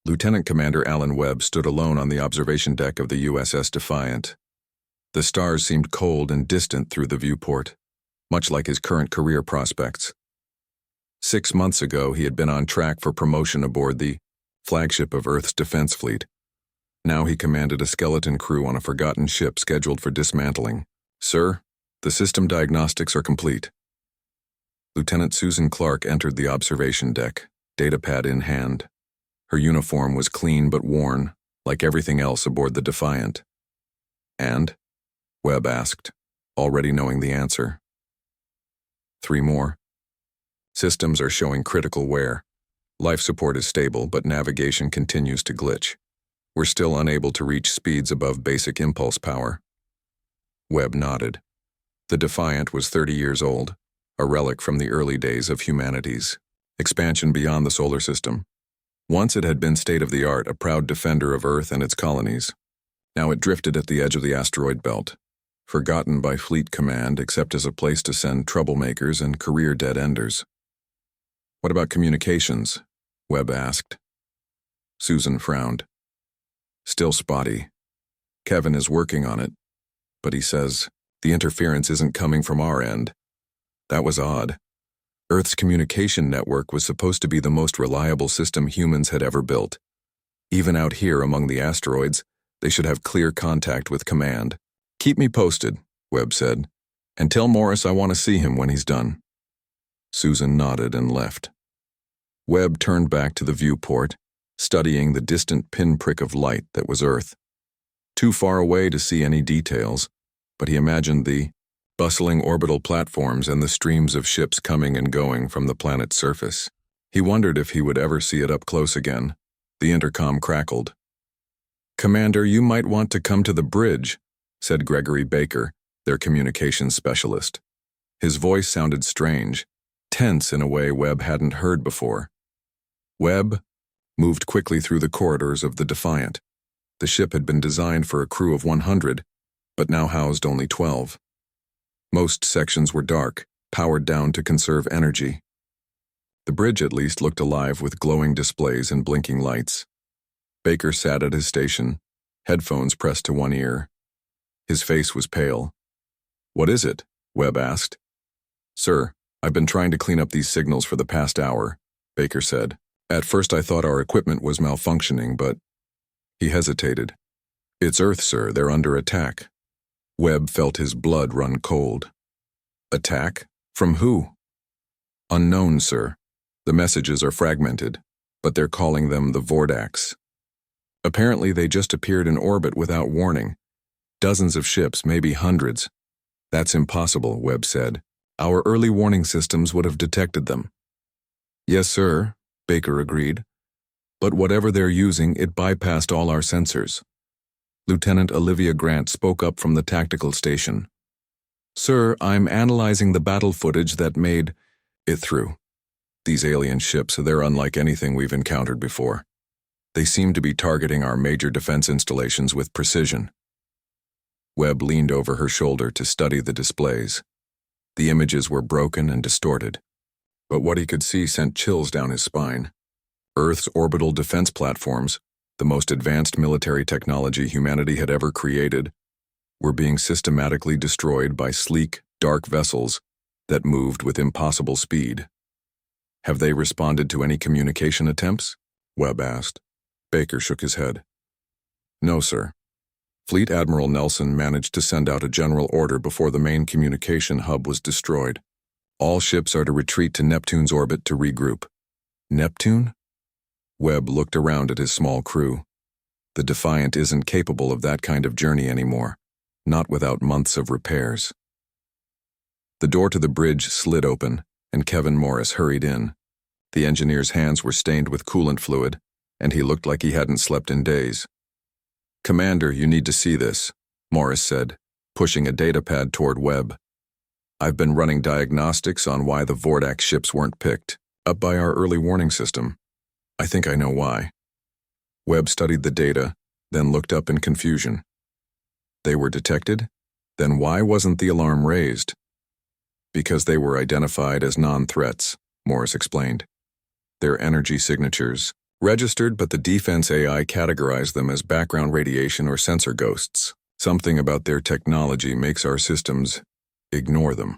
Lieutenant Commander Alan Webb stood alone on the observation deck of the USS Defiant. The stars seemed cold and distant through the viewport, much like his current career prospects. 6 months ago, he had been on track for promotion aboard the flagship of Earth's defense fleet. Now he commanded a skeleton crew on a forgotten ship scheduled for dismantling. "Sir, the system diagnostics are complete." Lieutenant Susan Clark entered the observation deck, datapad in hand. Her uniform was clean but worn, like everything else aboard the Defiant. "And?" Webb asked, already knowing the answer. 3 more. Systems are showing critical wear. Life support is stable, but navigation continues to glitch. We're still unable to reach speeds above basic impulse power. Webb nodded. The Defiant was 30 years old, a relic from the early days of humanity's expansion beyond the solar system. Once it had been state-of-the-art, a proud defender of Earth and its colonies. Now it drifted at the edge of the asteroid belt, forgotten by Fleet Command except as a place to send troublemakers and career dead-enders. "What about communications?" Webb asked. Susan frowned. "Still spotty. Kevin is working on it, but he says the interference isn't coming from our end." That was odd. Earth's communication network was supposed to be the most reliable system humans had ever built. Even out here among the asteroids, they should have clear contact with command. "Keep me posted," Webb said, "and tell Morris I want to see him when he's done." Susan nodded and left. Webb turned back to the viewport, studying the distant pinprick of light that was Earth. Too far away to see any details, but he imagined the bustling orbital platforms and the streams of ships coming and going from the planet's surface. He wondered if he would ever see it up close again. The intercom crackled. "Commander, you might want to come to the bridge," said Gregory Baker, their communications specialist. His voice sounded strange, tense in a way Webb hadn't heard before. Webb moved quickly through the corridors of the Defiant. The ship had been designed for a crew of 100, but now housed only 12. Most sections were dark, powered down to conserve energy. The bridge at least looked alive with glowing displays and blinking lights. Baker sat at his station, headphones pressed to one ear. His face was pale. "What is it?" Webb asked. "Sir, I've been trying to clean up these signals for the past hour," Baker said. "At first I thought our equipment was malfunctioning, but—" He hesitated. "It's Earth, sir. They're under attack." Webb felt his blood run cold. "Attack? From who?" "Unknown, sir. The messages are fragmented, but they're calling them the Vordax. Apparently they just appeared in orbit without warning. Dozens of ships, maybe hundreds." "That's impossible," Webb said. "Our early warning systems would have detected them." "Yes, sir," Baker agreed. "But whatever they're using, it bypassed all our sensors." Lieutenant Olivia Grant spoke up from the tactical station. "Sir, I'm analyzing the battle footage that made it through. These alien ships, they're unlike anything we've encountered before. They seem to be targeting our major defense installations with precision." Webb leaned over her shoulder to study the displays. The images were broken and distorted, but what he could see sent chills down his spine. Earth's orbital defense platforms, the most advanced military technology humanity had ever created, were being systematically destroyed by sleek, dark vessels that moved with impossible speed. "Have they responded to any communication attempts?" Webb asked. Baker shook his head. "No, sir. Fleet Admiral Nelson managed to send out a general order before the main communication hub was destroyed. All ships are to retreat to Neptune's orbit to regroup." "Neptune?" Webb looked around at his small crew. The Defiant isn't capable of that kind of journey anymore, not without months of repairs. The door to the bridge slid open, and Kevin Morris hurried in. The engineer's hands were stained with coolant fluid, and he looked like he hadn't slept in days. "Commander, you need to see this," Morris said, pushing a datapad toward Webb. "I've been running diagnostics on why the Vordax ships weren't picked up by our early warning system. I think I know why." Webb studied the data, then looked up in confusion. "They were detected? Then why wasn't the alarm raised?" "Because they were identified as non-threats," Morris explained. "Their energy signatures, Registered, but the defense AI categorized them as background radiation or sensor ghosts. Something about their technology makes our systems ignore them.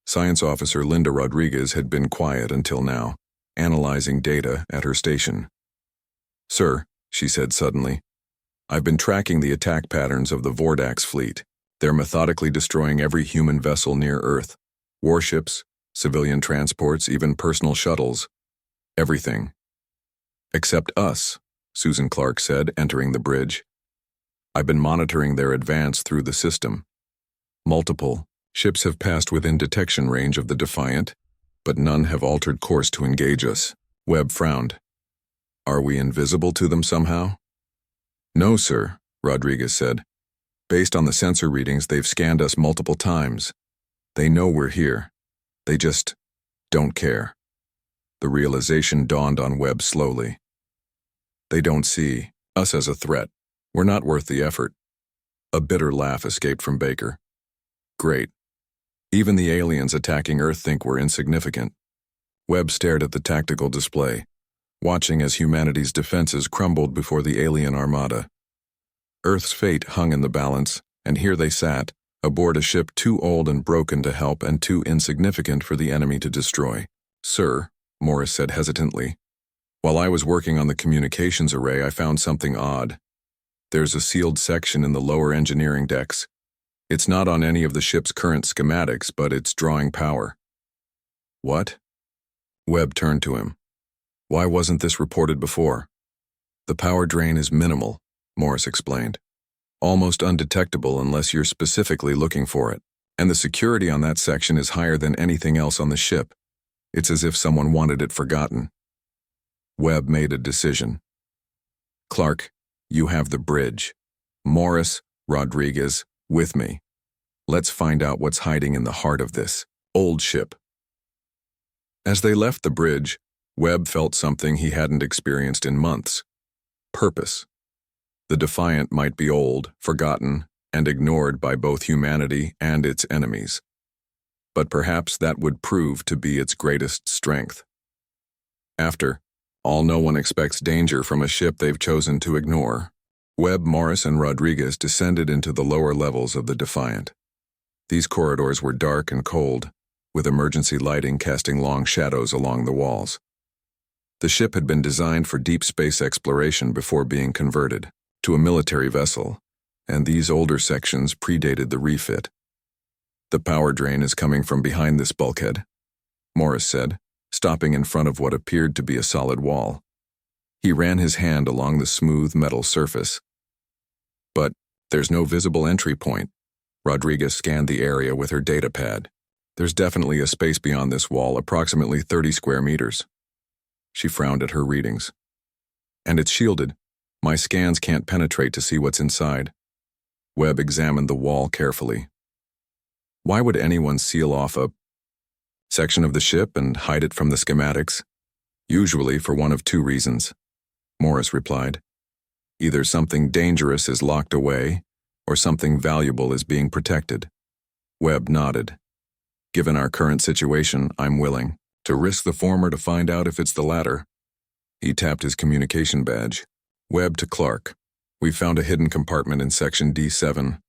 Science Officer Linda Rodriguez had been quiet until now, analyzing data at her station. "Sir," she said suddenly, "I've been tracking the attack patterns of the Vordax fleet. They're methodically destroying every human vessel near Earth. Warships, civilian transports, even personal shuttles. Everything. Except us," Susan Clark said, entering the bridge. "I've been monitoring their advance through the system. Multiple ships have passed within detection range of the Defiant, but none have altered course to engage us." Webb frowned. "Are we invisible to them somehow?" "No, sir," Rodriguez said. "Based on the sensor readings, they've scanned us multiple times. They know we're here. They just don't care." The realization dawned on Webb slowly. "They don't see us as a threat. We're not worth the effort." A bitter laugh escaped from Baker. "Great. Even the aliens attacking Earth think we're insignificant." Webb stared at the tactical display, watching as humanity's defenses crumbled before the alien armada. Earth's fate hung in the balance, and here they sat, aboard a ship too old and broken to help and too insignificant for the enemy to destroy. "Sir," Morris said hesitantly, "while I was working on the communications array, I found something odd. There's a sealed section in the lower engineering decks. It's not on any of the ship's current schematics, but it's drawing power." "What?" Webb turned to him. "Why wasn't this reported before?" "The power drain is minimal," Morris explained. "Almost undetectable unless you're specifically looking for it. And the security on that section is higher than anything else on the ship. It's as if someone wanted it forgotten." Webb made a decision. "Clark, you have the bridge. Morris, Rodriguez, with me. Let's find out what's hiding in the heart of this old ship." As they left the bridge, Webb felt something he hadn't experienced in months. Purpose. The Defiant might be old, forgotten, and ignored by both humanity and its enemies. But perhaps that would prove to be its greatest strength. After all, no one expects danger from a ship they've chosen to ignore. Webb, Morris, and Rodriguez descended into the lower levels of the Defiant. These corridors were dark and cold, with emergency lighting casting long shadows along the walls. The ship had been designed for deep space exploration before being converted to a military vessel, and these older sections predated the refit. "The power drain is coming from behind this bulkhead," Morris said, stopping in front of what appeared to be a solid wall. He ran his hand along the smooth metal surface. "But there's no visible entry point." Rodriguez scanned the area with her data pad. "There's definitely a space beyond this wall, approximately 30 square meters." She frowned at her readings. "And it's shielded. My scans can't penetrate to see what's inside." Webb examined the wall carefully. "Why would anyone seal off a section of the ship and hide it from the schematics?" "Usually for one of two reasons," Morris replied. "Either something dangerous is locked away, or something valuable is being protected." Webb nodded. "Given our current situation, I'm willing to risk the former to find out if it's the latter." He tapped his communication badge. "Webb to Clark. We found a hidden compartment in section D7.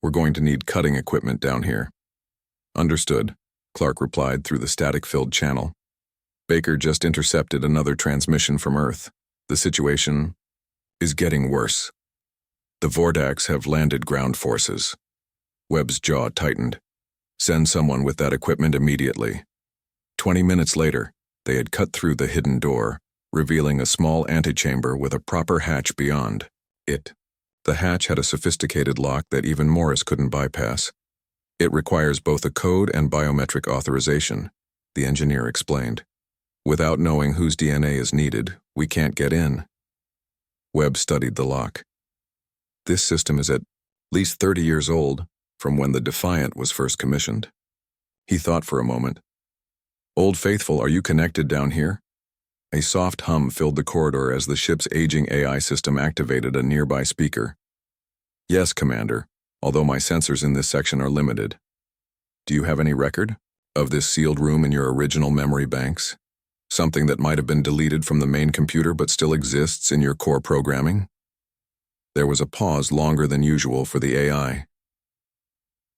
We're going to need cutting equipment down here." "Understood," Clark replied through the static-filled channel. "Baker just intercepted another transmission from Earth. The situation is getting worse. The Vordax have landed ground forces." Webb's jaw tightened. "Send someone with that equipment immediately." 20 minutes later, they had cut through the hidden door, revealing a small antechamber with a proper hatch beyond it. The hatch had a sophisticated lock that even Morris couldn't bypass. "It requires both a code and biometric authorization," the engineer explained. "Without knowing whose DNA is needed, we can't get in." Webb studied the lock. "This system is at least 30 years old, from when the Defiant was first commissioned." He thought for a moment. "Old Faithful, are you connected down here?" A soft hum filled the corridor as the ship's aging AI system activated a nearby speaker. "Yes, Commander, although my sensors in this section are limited." "Do you have any record of this sealed room in your original memory banks?" Something that might have been deleted from the main computer but still exists in your core programming? There was a pause longer than usual for the AI.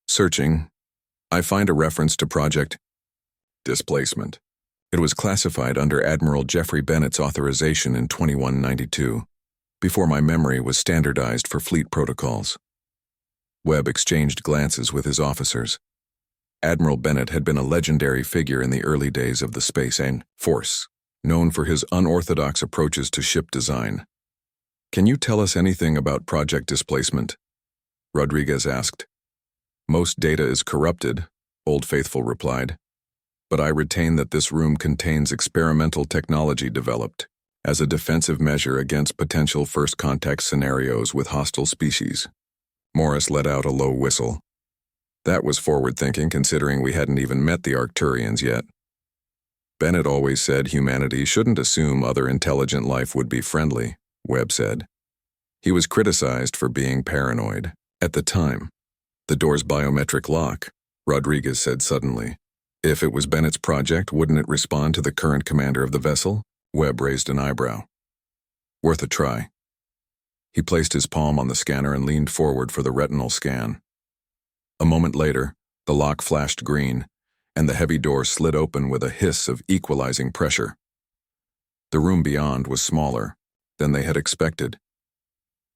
Searching, I find a reference to Project Displacement. It was classified under Admiral Jeffrey Bennett's authorization in 2192, before my memory was standardized for fleet protocols. Webb exchanged glances with his officers. Admiral Bennett had been a legendary figure in the early days of the Space Force, known for his unorthodox approaches to ship design. Can you tell us anything about Project Displacement? Rodriguez asked. Most data is corrupted, Old Faithful replied, but I retain that this room contains experimental technology developed as a defensive measure against potential first contact scenarios with hostile species. Morris let out a low whistle. That was forward-thinking considering we hadn't even met the Arcturians yet. Bennett always said humanity shouldn't assume other intelligent life would be friendly, Webb said. He was criticized for being paranoid. At the time, the door's biometric lock, Rodriguez said suddenly. If it was Bennett's project, wouldn't it respond to the current commander of the vessel? Webb raised an eyebrow. Worth a try. He placed his palm on the scanner and leaned forward for the retinal scan. A moment later, the lock flashed green, and the heavy door slid open with a hiss of equalizing pressure. The room beyond was smaller than they had expected.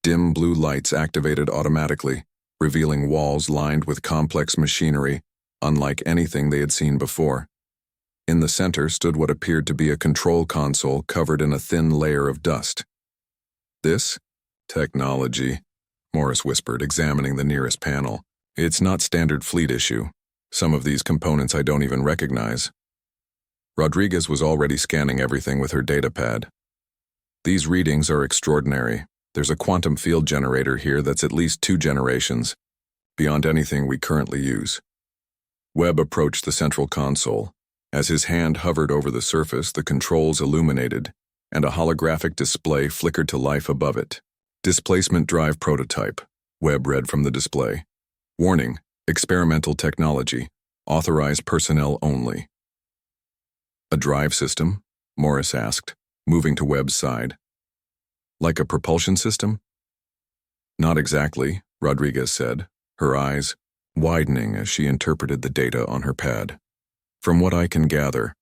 Dim blue lights activated automatically, revealing walls lined with complex machinery, unlike anything they had seen before. In the center stood what appeared to be a control console covered in a thin layer of dust. This? Technology, Morris whispered, examining the nearest panel. It's not standard fleet issue. Some of these components I don't even recognize. Rodriguez was already scanning everything with her datapad. These readings are extraordinary. There's a quantum field generator here that's at least 2 generations, beyond anything we currently use. Webb approached the central console. As his hand hovered over the surface, the controls illuminated, and a holographic display flickered to life above it. Displacement drive prototype, Webb read from the display. Warning, experimental technology, authorized personnel only. A drive system? Morris asked, moving to Webb's side. Like a propulsion system? Not exactly, Rodriguez said, her eyes widening as she interpreted the data on her pad. From what I can gather,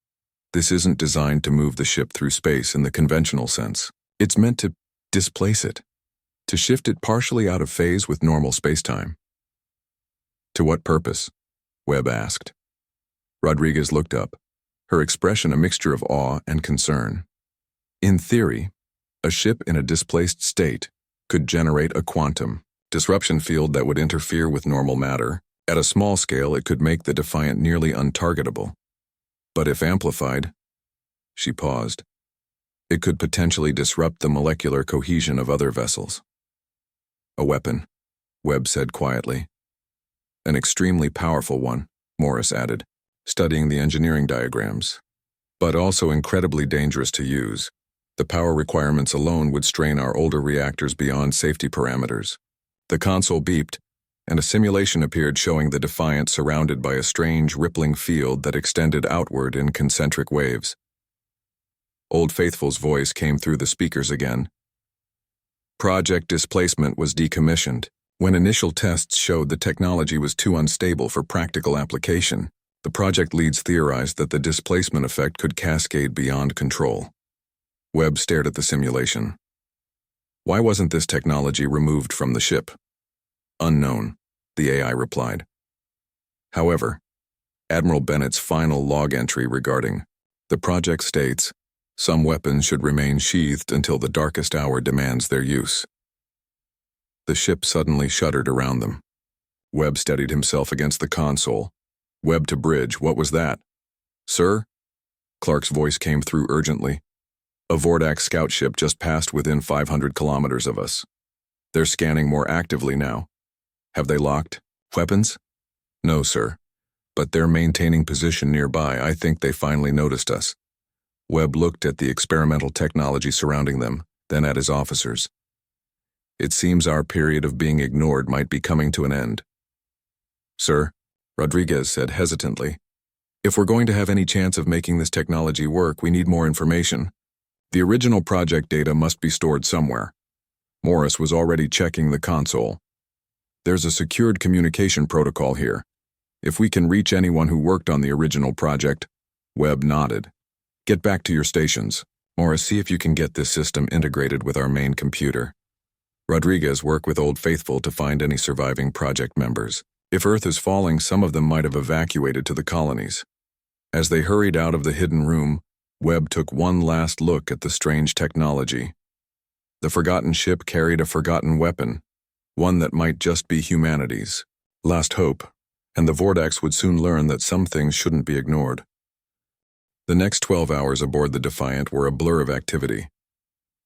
this isn't designed to move the ship through space in the conventional sense. It's meant to displace it, to shift it partially out of phase with normal spacetime. To what purpose? Webb asked. Rodriguez looked up, her expression a mixture of awe and concern. In theory, a ship in a displaced state could generate a quantum disruption field that would interfere with normal matter. At a small scale, it could make the Defiant nearly untargetable. But if amplified, she paused, it could potentially disrupt the molecular cohesion of other vessels. A weapon, Webb said quietly. An extremely powerful one, Morris added, studying the engineering diagrams. But also incredibly dangerous to use. The power requirements alone would strain our older reactors beyond safety parameters. The console beeped, and a simulation appeared showing the Defiant surrounded by a strange rippling field that extended outward in concentric waves. Old Faithful's voice came through the speakers again. Project Displacement was decommissioned. When initial tests showed the technology was too unstable for practical application, the project leads theorized that the displacement effect could cascade beyond control. Webb stared at the simulation. Why wasn't this technology removed from the ship? Unknown, the AI replied. However, Admiral Bennett's final log entry regarding the project states, some weapons should remain sheathed until the darkest hour demands their use. The ship suddenly shuddered around them. Webb steadied himself against the console. Webb to bridge, what was that? Sir? Clark's voice came through urgently. A Vordak scout ship just passed within 500 kilometers of us. They're scanning more actively now. Have they locked weapons? No, sir. But they're maintaining position nearby. I think they finally noticed us. Webb looked at the experimental technology surrounding them, then at his officers. It seems our period of being ignored might be coming to an end. Sir, Rodriguez said hesitantly. If we're going to have any chance of making this technology work, we need more information. The original project data must be stored somewhere. Morris was already checking the console. There's a secured communication protocol here. If we can reach anyone who worked on the original project. Webb nodded. Get back to your stations. Morris, see if you can get this system integrated with our main computer. Rodriguez, work with Old Faithful to find any surviving project members. If Earth is falling, some of them might have evacuated to the colonies. As they hurried out of the hidden room, Webb took one last look at the strange technology. The forgotten ship carried a forgotten weapon, one that might just be humanity's last hope, and the Vordax would soon learn that some things shouldn't be ignored. The next 12 hours aboard the Defiant were a blur of activity.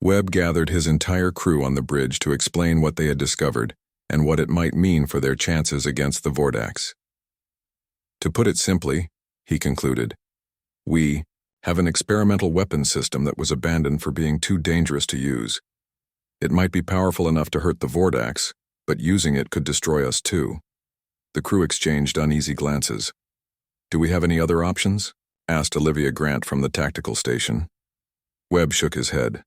Webb gathered his entire crew on the bridge to explain what they had discovered and what it might mean for their chances against the Vordax. To put it simply, he concluded, we have an experimental weapons system that was abandoned for being too dangerous to use. It might be powerful enough to hurt the Vordax, but using it could destroy us too. The crew exchanged uneasy glances. Do we have any other options? Asked Olivia Grant from the tactical station. Webb shook his head.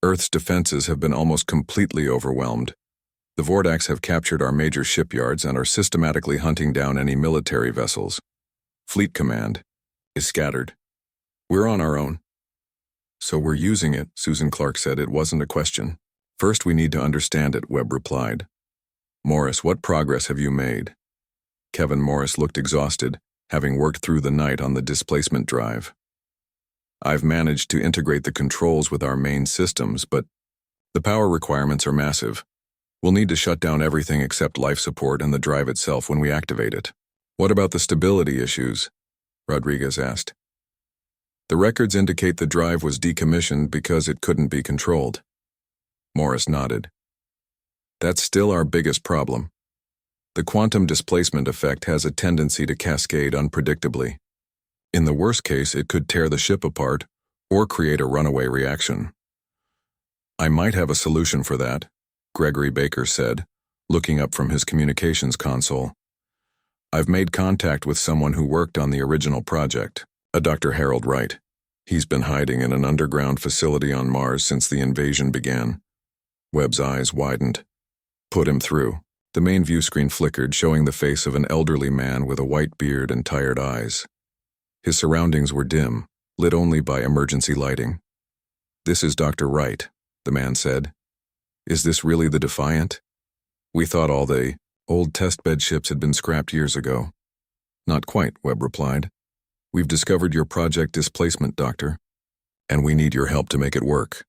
Earth's defenses have been almost completely overwhelmed. The Vordax have captured our major shipyards and are systematically hunting down any military vessels. Fleet command is scattered. We're on our own. So we're using it, Susan Clark said. It wasn't a question. First we need to understand it, Webb replied. Morris, what progress have you made? Kevin Morris looked exhausted, having worked through the night on the displacement drive. I've managed to integrate the controls with our main systems, but the power requirements are massive. We'll need to shut down everything except life support and the drive itself when we activate it. What about the stability issues? Rodriguez asked. The records indicate the drive was decommissioned because it couldn't be controlled. Morris nodded. That's still our biggest problem. The quantum displacement effect has a tendency to cascade unpredictably. In the worst case, it could tear the ship apart or create a runaway reaction. I might have a solution for that, Gregory Baker said, looking up from his communications console. I've made contact with someone who worked on the original project, a Dr. Harold Wright. He's been hiding in an underground facility on Mars since the invasion began. Webb's eyes widened. Put him through. The main view screen flickered, showing the face of an elderly man with a white beard and tired eyes. His surroundings were dim, lit only by emergency lighting. This is Dr. Wright, the man said. Is this really the Defiant? We thought all the old testbed ships had been scrapped years ago. Not quite, Webb replied. We've discovered your project displacement, Doctor, and we need your help to make it work.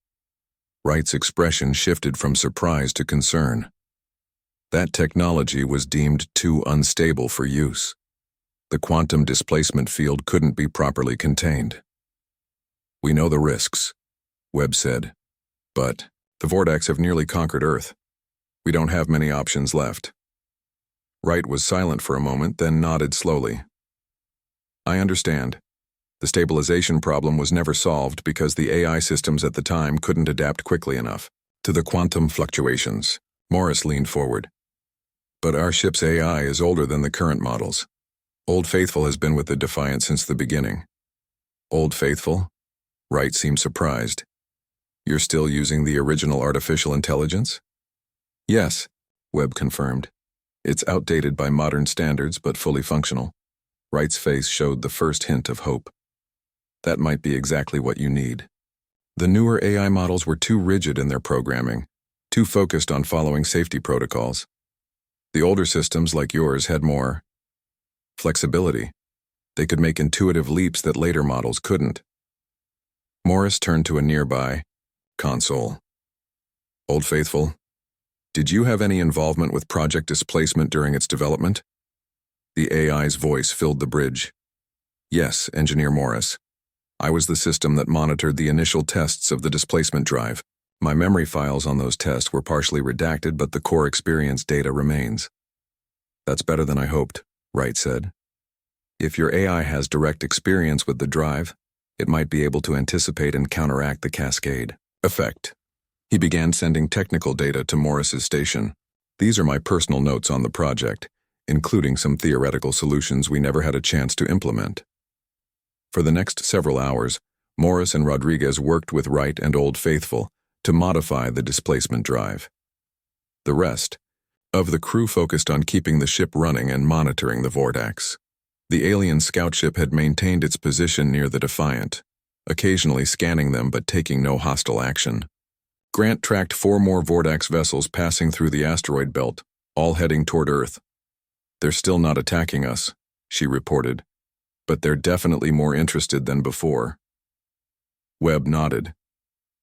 Wright's expression shifted from surprise to concern. That technology was deemed too unstable for use. The quantum displacement field couldn't be properly contained. We know the risks, Webb said, but the Vordax have nearly conquered Earth. We don't have many options left. Wright was silent for a moment, then nodded slowly. I understand. The stabilization problem was never solved because the AI systems at the time couldn't adapt quickly enough to the quantum fluctuations. Morris leaned forward. But our ship's AI is older than the current models. Old Faithful has been with the Defiant since the beginning. Old Faithful? Wright seemed surprised. You're still using the original artificial intelligence? Yes, Webb confirmed. It's outdated by modern standards, but fully functional. Wright's face showed the first hint of hope. That might be exactly what you need. The newer AI models were too rigid in their programming, too focused on following safety protocols. The older systems, like yours, had more flexibility. They could make intuitive leaps that later models couldn't. Morris turned to a nearby console. Old Faithful, did you have any involvement with Project Displacement during its development? The AI's voice filled the bridge. Yes, Engineer Morris. I was the system that monitored the initial tests of the displacement drive. My memory files on those tests were partially redacted, but the core experience data remains. That's better than I hoped, Wright said. If your AI has direct experience with the drive, it might be able to anticipate and counteract the cascade effect. He began sending technical data to Morris's station. These are my personal notes on the project. including some theoretical solutions we never had a chance to implement. For the next several hours, Morris and Rodriguez worked with Wright and Old Faithful to modify the displacement drive. The rest of the crew focused on keeping the ship running and monitoring the Vordax. The alien scout ship had maintained its position near the Defiant, occasionally scanning them but taking no hostile action. Grant tracked 4 more Vordax vessels passing through the asteroid belt, all heading toward Earth. "They're still not attacking us," she reported, "but they're definitely more interested than before." Webb nodded.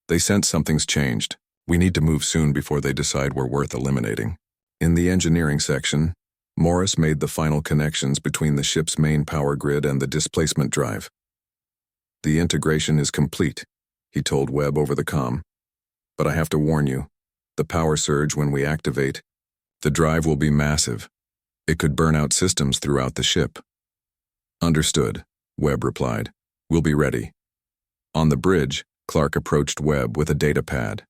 "They sense something's changed. We need to move soon before they decide we're worth eliminating." In the engineering section, Morris made the final connections between the ship's main power grid and the displacement drive. "The integration is complete," he told Webb over the comm. "But I have to warn you, the power surge when we activate, the drive will be massive. It could burn out systems throughout the ship." "Understood," Webb replied. "We'll be ready." On the bridge, Clark approached Webb with a data pad.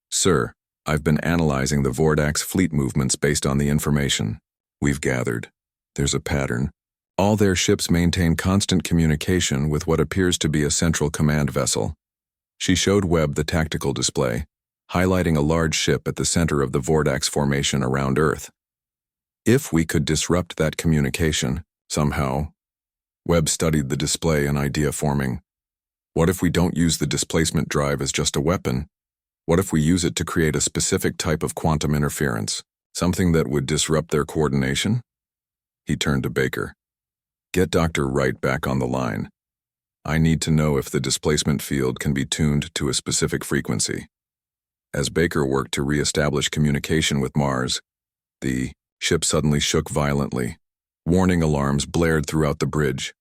"Sir, I've been analyzing the Vordax fleet movements based on the information we've gathered. There's a pattern. All their ships maintain constant communication with what appears to be a central command vessel." She showed Webb the tactical display, highlighting a large ship at the center of the Vordax formation around Earth. "If we could disrupt that communication, somehow," Webb studied the display, an idea forming. "What if we don't use the displacement drive as just a weapon? What if we use it to create a specific type of quantum interference, something that would disrupt their coordination?" He turned to Baker. "Get Dr. Wright back on the line. I need to know if the displacement field can be tuned to a specific frequency." As Baker worked to re-establish communication with Mars, the ship suddenly shook violently. Warning alarms blared throughout the bridge.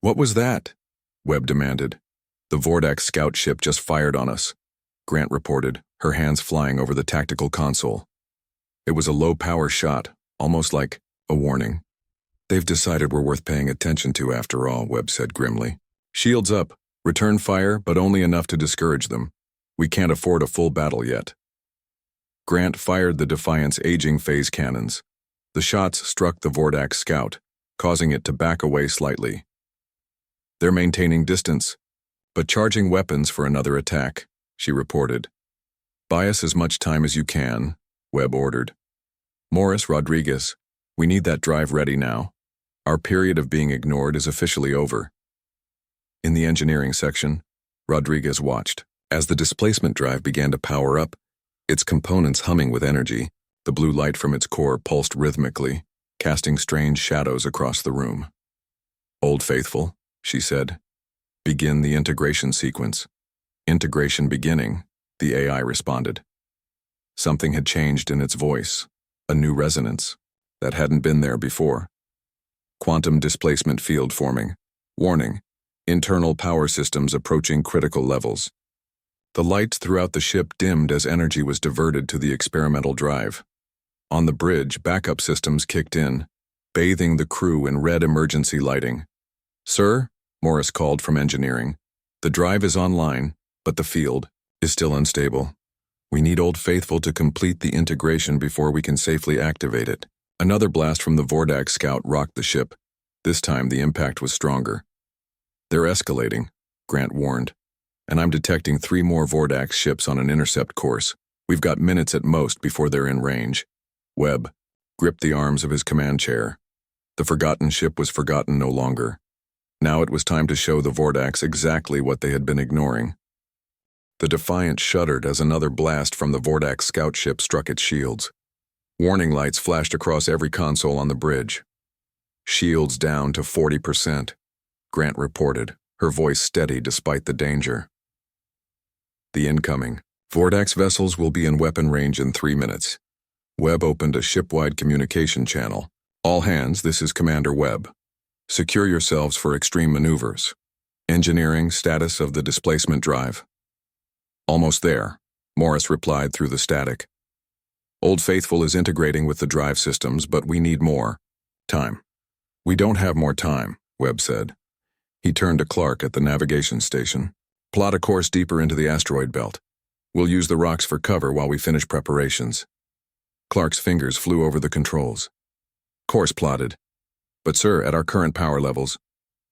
"What was that?" Webb demanded. "The Vordax scout ship just fired on us," Grant reported, her hands flying over the tactical console. "It was a low-power shot, almost like a warning." "They've decided we're worth paying attention to after all," Webb said grimly. "Shields up. Return fire, but only enough to discourage them. We can't afford a full battle yet." Grant fired the Defiant's aging phase cannons. The shots struck the Vordax scout, causing it to back away slightly. "They're maintaining distance, but charging weapons for another attack," she reported. "Buy us as much time as you can," Webb ordered. "Morris, Rodriguez, we need that drive ready now. Our period of being ignored is officially over." In the engineering section, Rodriguez watched. As the displacement drive began to power up, its components humming with energy, the blue light from its core pulsed rhythmically, casting strange shadows across the room. "Old Faithful," she said. "Begin the integration sequence." "Integration beginning," the AI responded. Something had changed in its voice, a new resonance that hadn't been there before. "Quantum displacement field forming. Warning, internal power systems approaching critical levels." The lights throughout the ship dimmed as energy was diverted to the experimental drive. On the bridge, backup systems kicked in, bathing the crew in red emergency lighting. "Sir," Morris called from engineering, "the drive is online, but the field is still unstable. We need Old Faithful to complete the integration before we can safely activate it." Another blast from the Vordax scout rocked the ship. This time the impact was stronger. "They're escalating," Grant warned, "and I'm detecting 3 more Vordax ships on an intercept course. We've got minutes at most before they're in range." Webb gripped the arms of his command chair. The forgotten ship was forgotten no longer. Now it was time to show the Vordax exactly what they had been ignoring. The Defiant shuddered as another blast from the Vordax scout ship struck its shields. Warning lights flashed across every console on the bridge. "Shields down to 40%, Grant reported, her voice steady despite the danger. "The incoming Vordax vessels will be in weapon range in 3 minutes. Webb opened a ship-wide communication channel. "All hands, this is Commander Webb. Secure yourselves for extreme maneuvers. Engineering status of the displacement drive." "Almost there," Morris replied through the static. "Old Faithful is integrating with the drive systems, but we need more time." "We don't have more time," Webb said. He turned to Clark at the navigation station. "Plot a course deeper into the asteroid belt. We'll use the rocks for cover while we finish preparations." Clark's fingers flew over the controls. Course plotted. But sir, at our current power levels,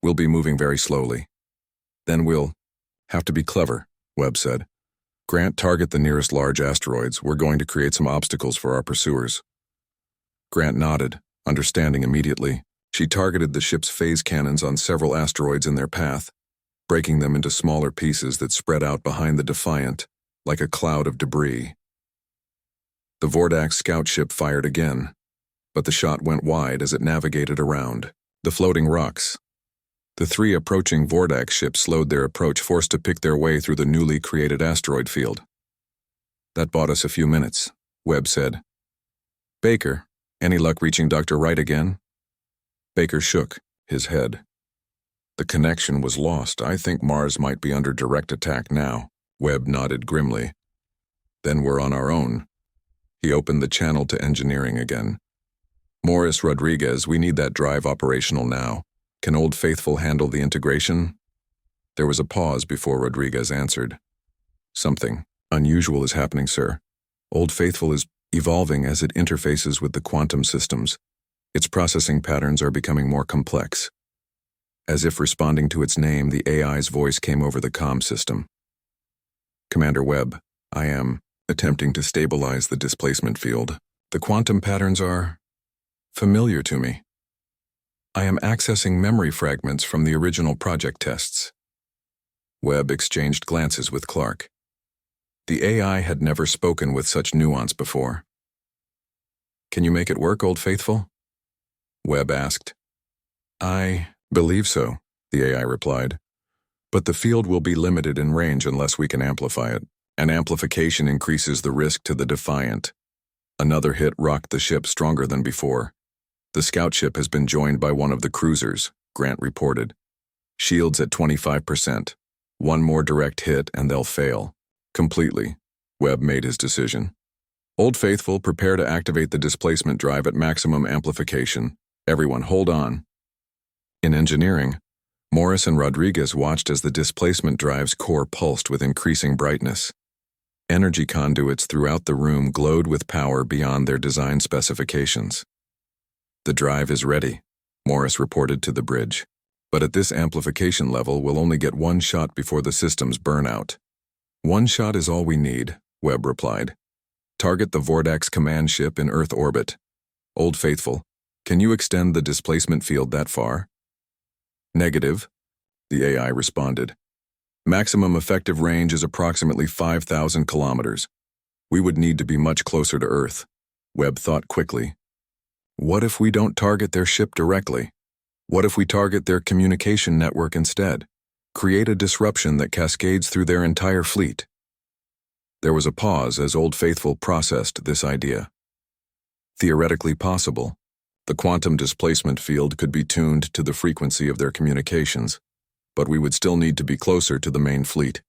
we'll be moving very slowly. Then we'll have to be clever, Webb said. Grant, target the nearest large asteroids. We're going to create some obstacles for our pursuers. Grant nodded, understanding immediately. She targeted the ship's phase cannons on several asteroids in their path, breaking them into smaller pieces that spread out behind the Defiant, like a cloud of debris. The Vordax scout ship fired again, but the shot went wide as it navigated around the floating rocks. The three approaching Vordax ships slowed their approach, forced to pick their way through the newly created asteroid field. That bought us a few minutes, Webb said. Baker, any luck reaching Dr. Wright again? Baker shook his head. The connection was lost. I think Mars might be under direct attack now. Webb nodded grimly. Then we're on our own. He opened the channel to engineering again. Morris Rodriguez, we need that drive operational now. Can Old Faithful handle the integration? There was a pause before Rodriguez answered. Something unusual is happening, sir. Old Faithful is evolving as it interfaces with the quantum systems. Its processing patterns are becoming more complex. As if responding to its name, the AI's voice came over the comm system. Commander Webb, I am attempting to stabilize the displacement field. The quantum patterns are familiar to me. I am accessing memory fragments from the original project tests. Webb exchanged glances with Clark. The AI had never spoken with such nuance before. Can you make it work, Old Faithful? Webb asked. I believe so, the AI replied. But the field will be limited in range unless we can amplify it. And amplification increases the risk to the Defiant. Another hit rocked the ship stronger than before. The scout ship has been joined by one of the cruisers, Grant reported. Shields at 25%. One more direct hit and they'll fail. Completely. Webb made his decision. Old Faithful, prepare to activate the displacement drive at maximum amplification. Everyone, hold on. In engineering, Morris and Rodriguez watched as the displacement drive's core pulsed with increasing brightness. Energy conduits throughout the room glowed with power beyond their design specifications. The drive is ready, Morris reported to the bridge. But at this amplification level, we'll only get one shot before the systems burn out. One shot is all we need, Webb replied. Target the Vordax command ship in Earth orbit. Old Faithful, can you extend the displacement field that far? Negative, the AI responded. Maximum effective range is approximately 5,000 kilometers. We would need to be much closer to Earth. Webb thought quickly. What if we don't target their ship directly? What if we target their communication network instead? Create a disruption that cascades through their entire fleet. There was a pause as Old Faithful processed this idea. Theoretically possible. The quantum displacement field could be tuned to the frequency of their communications, but we would still need to be closer to the main fleet.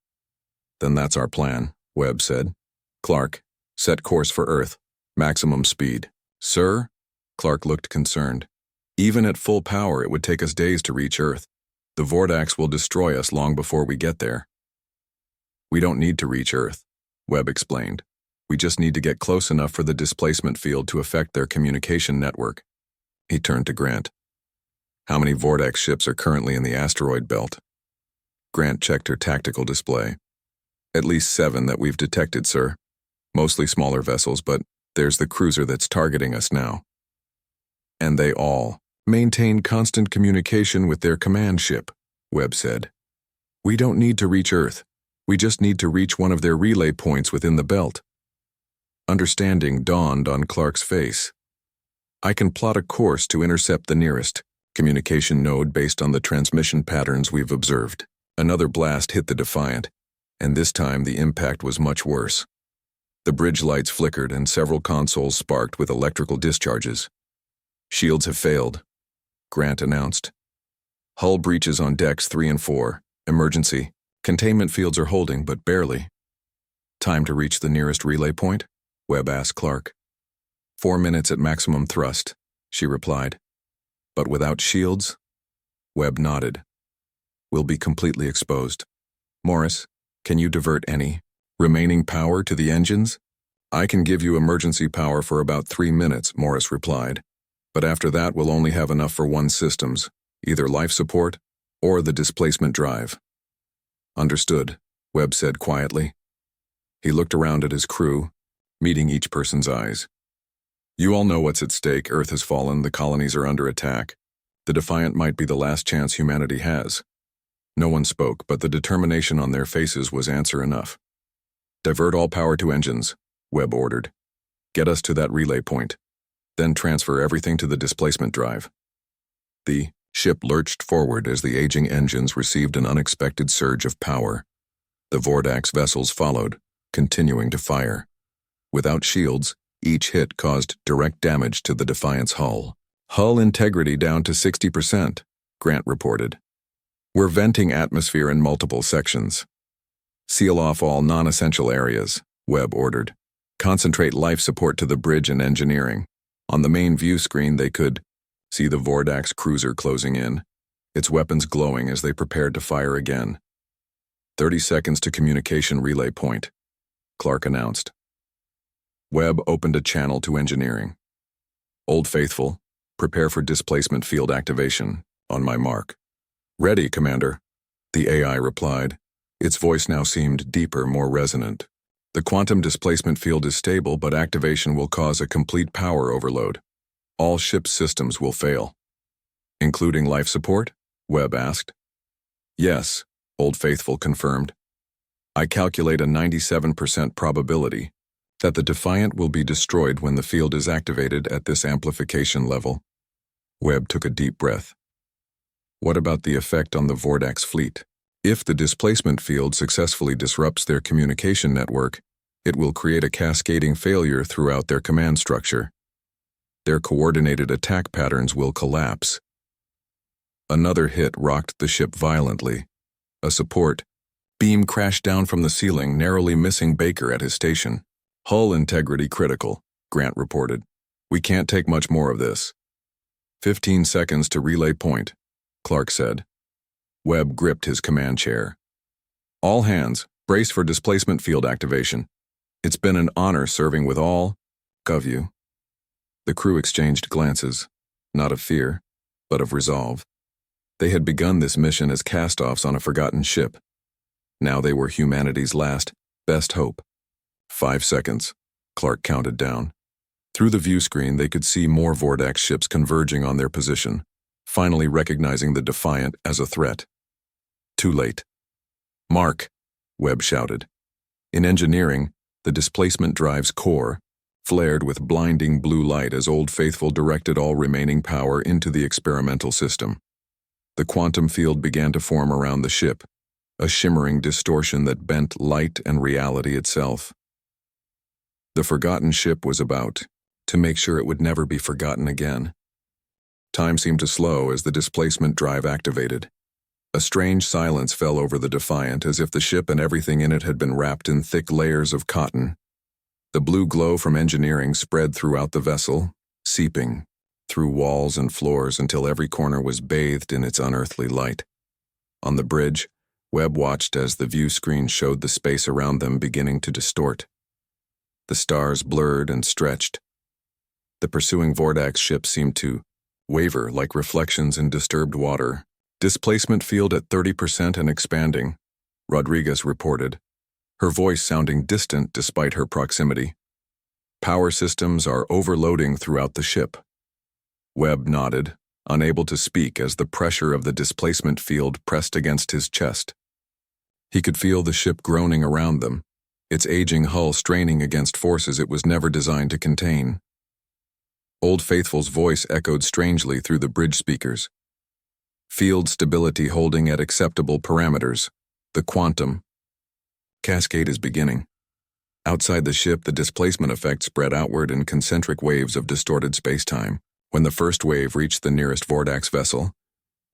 Then that's our plan, Webb said. Clark, set course for Earth. Maximum speed. Sir? Clark looked concerned. Even at full power, it would take us days to reach Earth. The Vordax will destroy us long before we get there. We don't need to reach Earth, Webb explained. We just need to get close enough for the displacement field to affect their communication network. He turned to Grant. How many Vordax ships are currently in the asteroid belt? Grant checked her tactical display. At least 7 that we've detected, sir. Mostly smaller vessels, but there's the cruiser that's targeting us now. And they all maintain constant communication with their command ship, Webb said. We don't need to reach Earth. We just need to reach one of their relay points within the belt. Understanding dawned on Clark's face. I can plot a course to intercept the nearest communication node based on the transmission patterns we've observed. Another blast hit the Defiant, and this time the impact was much worse. The bridge lights flickered and several consoles sparked with electrical discharges. Shields have failed, Grant announced. Hull breaches on decks 3 and 4. Emergency. Containment fields are holding, but barely. Time to reach the nearest relay point? Webb asked Clark. 4 minutes at maximum thrust, she replied. But without shields? Webb nodded. We'll be completely exposed. Morris, can you divert any remaining power to the engines? I can give you emergency power for about 3 minutes, Morris replied. But after that, we'll only have enough for one systems, either life support or the displacement drive. Understood, Webb said quietly. He looked around at his crew, meeting each person's eyes. You all know what's at stake. Earth has fallen, the colonies are under attack. The Defiant might be the last chance humanity has. No one spoke, but the determination on their faces was answer enough. Divert all power to engines, Webb ordered. Get us to that relay point. Then transfer everything to the displacement drive. The ship lurched forward as the aging engines received an unexpected surge of power. The Vordax vessels followed, continuing to fire. Without shields, each hit caused direct damage to the Defiant's hull. Hull integrity down to 60%, Grant reported. We're venting atmosphere in multiple sections. Seal off all non-essential areas, Webb ordered. Concentrate life support to the bridge and engineering. On the main view screen they could see the Vordax cruiser closing in, its weapons glowing as they prepared to fire again. 30 seconds to communication relay point, Clark announced. Webb opened a channel to engineering. Old Faithful, prepare for displacement field activation, on my mark. Ready, Commander, the AI replied. Its voice now seemed deeper, more resonant. The quantum displacement field is stable, but activation will cause a complete power overload. All ship systems will fail. Including life support? Webb asked. Yes, Old Faithful confirmed. I calculate a 97% probability that the Defiant will be destroyed when the field is activated at this amplification level. Webb took a deep breath. What about the effect on the Vordax fleet? If the displacement field successfully disrupts their communication network, it will create a cascading failure throughout their command structure. Their coordinated attack patterns will collapse. Another hit rocked the ship violently. A support beam crashed down from the ceiling, narrowly missing Baker at his station. Hull integrity critical, Grant reported. We can't take much more of this. 15 seconds to relay point, Clark said. Webb gripped his command chair. All hands, brace for displacement field activation. It's been an honor serving with all of you. The crew exchanged glances, not of fear, but of resolve. They had begun this mission as cast-offs on a forgotten ship. Now they were humanity's last, best hope. 5 seconds, Clark counted down. Through the view screen, they could see more Vordax ships converging on their position, finally recognizing the Defiant as a threat. Too late. Mark, Webb shouted. In engineering, the displacement drive's core flared with blinding blue light as Old Faithful directed all remaining power into the experimental system. The quantum field began to form around the ship, a shimmering distortion that bent light and reality itself. The forgotten ship was about to make sure it would never be forgotten again. Time seemed to slow as the displacement drive activated. A strange silence fell over the Defiant, as if the ship and everything in it had been wrapped in thick layers of cotton. The blue glow from engineering spread throughout the vessel, seeping through walls and floors until every corner was bathed in its unearthly light. On the bridge, Webb watched as the view screen showed the space around them beginning to distort. The stars blurred and stretched. The pursuing Vordax ship seemed to waver like reflections in disturbed water. Displacement field at 30% and expanding, Rodriguez reported, her voice sounding distant despite her proximity. Power systems are overloading throughout the ship. Webb nodded, unable to speak as the pressure of the displacement field pressed against his chest. He could feel the ship groaning around them, its aging hull straining against forces it was never designed to contain. Old Faithful's voice echoed strangely through the bridge speakers. Field stability holding at acceptable parameters. The quantum cascade is beginning. Outside the ship, the displacement effect spread outward in concentric waves of distorted spacetime. When the first wave reached the nearest Vordax vessel,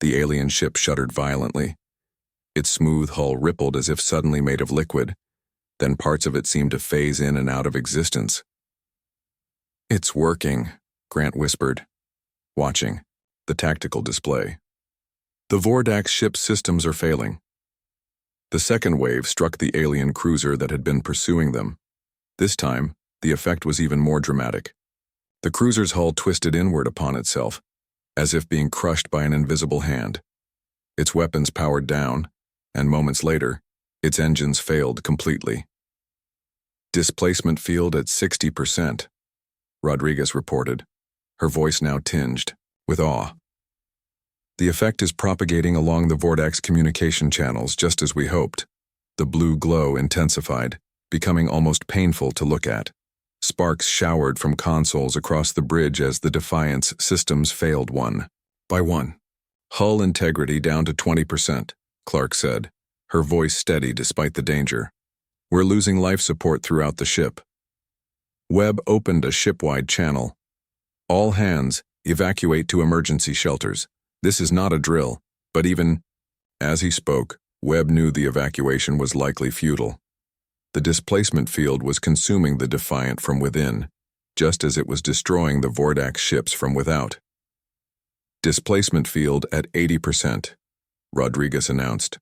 the alien ship shuddered violently. Its smooth hull rippled as if suddenly made of liquid. Then parts of it seemed to phase in and out of existence. It's working, Grant whispered, watching the tactical display. The Vordax ship's systems are failing. The second wave struck the alien cruiser that had been pursuing them. This time, the effect was even more dramatic. The cruiser's hull twisted inward upon itself, as if being crushed by an invisible hand. Its weapons powered down, and moments later, its engines failed completely. Displacement field at 60%, Rodriguez reported, her voice now tinged with awe. The effect is propagating along the Vortex communication channels just as we hoped. The blue glow intensified, becoming almost painful to look at. Sparks showered from consoles across the bridge as the Defiance systems failed one by one. Hull integrity down to 20%, Clark said, her voice steady despite the danger. We're losing life support throughout the ship. Webb opened a ship-wide channel. All hands, evacuate to emergency shelters. This is not a drill, but even as he spoke, Webb knew the evacuation was likely futile. The displacement field was consuming the Defiant from within, just as it was destroying the Vordax ships from without. Displacement field at 80%, Rodriguez announced.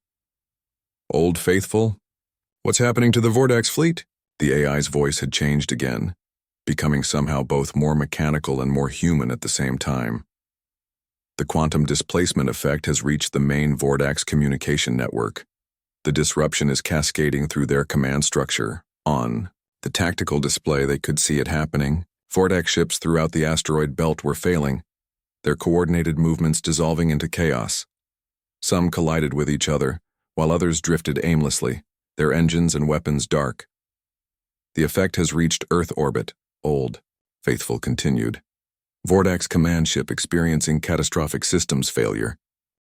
Old Faithful? What's happening to the Vordax fleet? The AI's voice had changed again, becoming somehow both more mechanical and more human at the same time. The quantum displacement effect has reached the main Vordax communication network. The disruption is cascading through their command structure. On the tactical display, they could see it happening. Vordax ships throughout the asteroid belt were failing, their coordinated movements dissolving into chaos. Some collided with each other, while others drifted aimlessly, their engines and weapons dark. The effect has reached Earth orbit, Old Faithful continued. Vordax command ship experiencing catastrophic systems failure.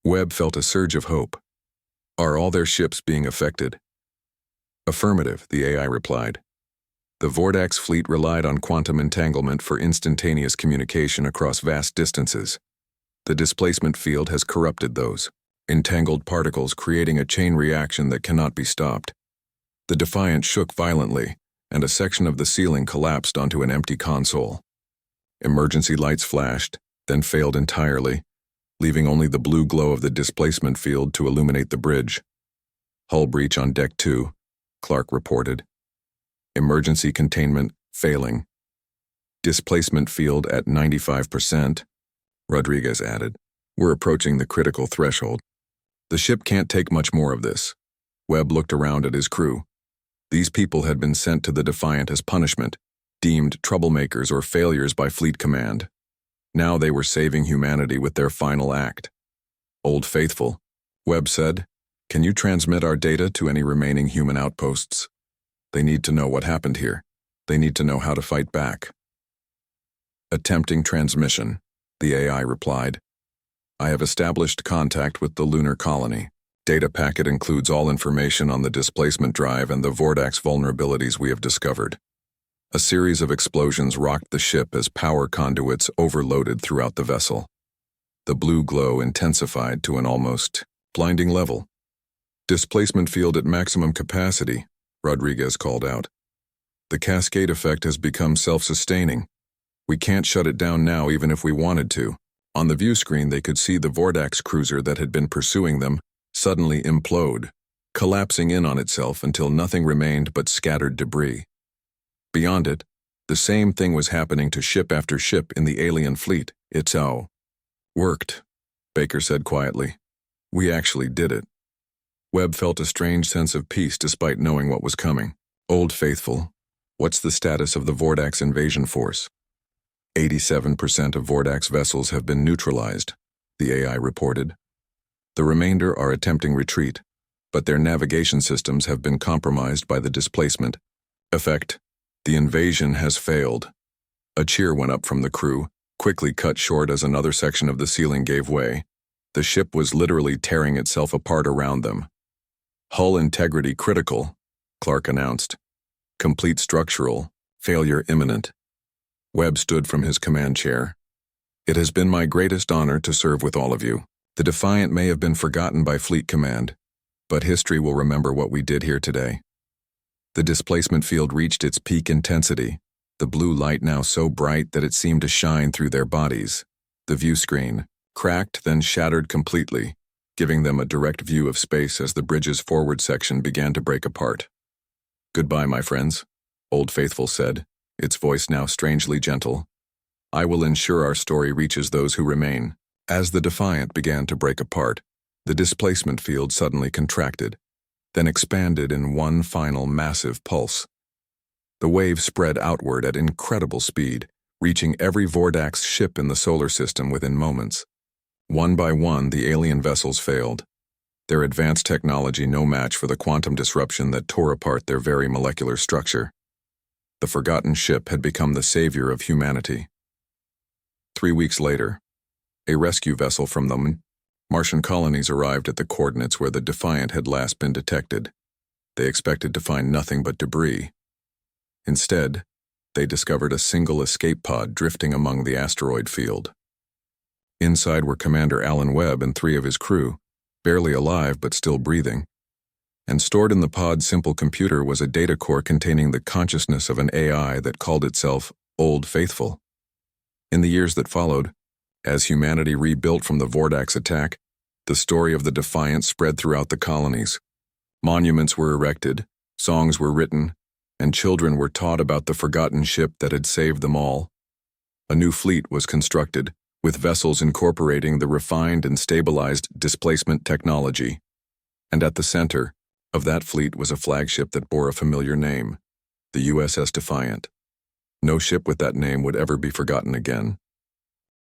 Webb felt a surge of hope. Are all their ships being affected? Affirmative, the AI replied. The Vordax fleet relied on quantum entanglement for instantaneous communication across vast distances. The displacement field has corrupted those entangled particles, creating a chain reaction that cannot be stopped. The Defiant shook violently, and a section of the ceiling collapsed onto an empty console. Emergency lights flashed, then failed entirely, leaving only the blue glow of the displacement field to illuminate the bridge. Hull breach on Deck 2, Clark reported. Emergency containment failing. Displacement field at 95%, Rodriguez added. We're approaching the critical threshold. The ship can't take much more of this. Webb looked around at his crew. These people had been sent to the Defiant as punishment, deemed troublemakers or failures by Fleet Command. Now they were saving humanity with their final act. Old Faithful, Webb said, can you transmit our data to any remaining human outposts? They need to know what happened here. They need to know how to fight back. Attempting transmission, the AI replied. I have established contact with the lunar colony. Data packet includes all information on the displacement drive and the Vordax vulnerabilities we have discovered. A series of explosions rocked the ship as power conduits overloaded throughout the vessel. The blue glow intensified to an almost blinding level. Displacement field at maximum capacity, Rodriguez called out. The cascade effect has become self-sustaining. We can't shut it down now even if we wanted to. On the view screen they could see the Vordax cruiser that had been pursuing them suddenly implode, collapsing in on itself until nothing remained but scattered debris. Beyond it, the same thing was happening to ship after ship in the alien fleet. It's how worked, Baker said quietly. We actually did it. Webb felt a strange sense of peace despite knowing what was coming. Old Faithful, what's the status of the Vordax invasion force? 87% of Vordax vessels have been neutralized, the AI reported. The remainder are attempting retreat, but their navigation systems have been compromised by the displacement effect. The invasion has failed. A cheer went up from the crew, quickly cut short as another section of the ceiling gave way. The ship was literally tearing itself apart around them. Hull integrity critical, Clark announced. Complete structural failure imminent. Webb stood from his command chair. It has been my greatest honor to serve with all of you. The Defiant may have been forgotten by Fleet Command, but history will remember what we did here today. The displacement field reached its peak intensity, the blue light now so bright that it seemed to shine through their bodies. The view screen cracked, then shattered completely, giving them a direct view of space as the bridge's forward section began to break apart. Goodbye, my friends, Old Faithful said, its voice now strangely gentle. I will ensure our story reaches those who remain. As the Defiant began to break apart, the displacement field suddenly contracted, then expanded in one final massive pulse. The wave spread outward at incredible speed, reaching every Vordax ship in the solar system within moments. One by one, the alien vessels failed, their advanced technology no match for the quantum disruption that tore apart their very molecular structure. The forgotten ship had become the savior of humanity. 3 weeks later, a rescue vessel from the Martian colonies arrived at the coordinates where the Defiant had last been detected. They expected to find nothing but debris. Instead, they discovered a single escape pod drifting among the asteroid field. Inside were Commander Alan Webb and 3 of his crew, barely alive but still breathing. And stored in the pod's simple computer was a data core containing the consciousness of an AI that called itself Old Faithful. In the years that followed, as humanity rebuilt from the Vordax attack, the story of the Defiant spread throughout the colonies. Monuments were erected, songs were written, and children were taught about the forgotten ship that had saved them all. A new fleet was constructed, with vessels incorporating the refined and stabilized displacement technology. And at the center of that fleet was a flagship that bore a familiar name, the USS Defiant. No ship with that name would ever be forgotten again.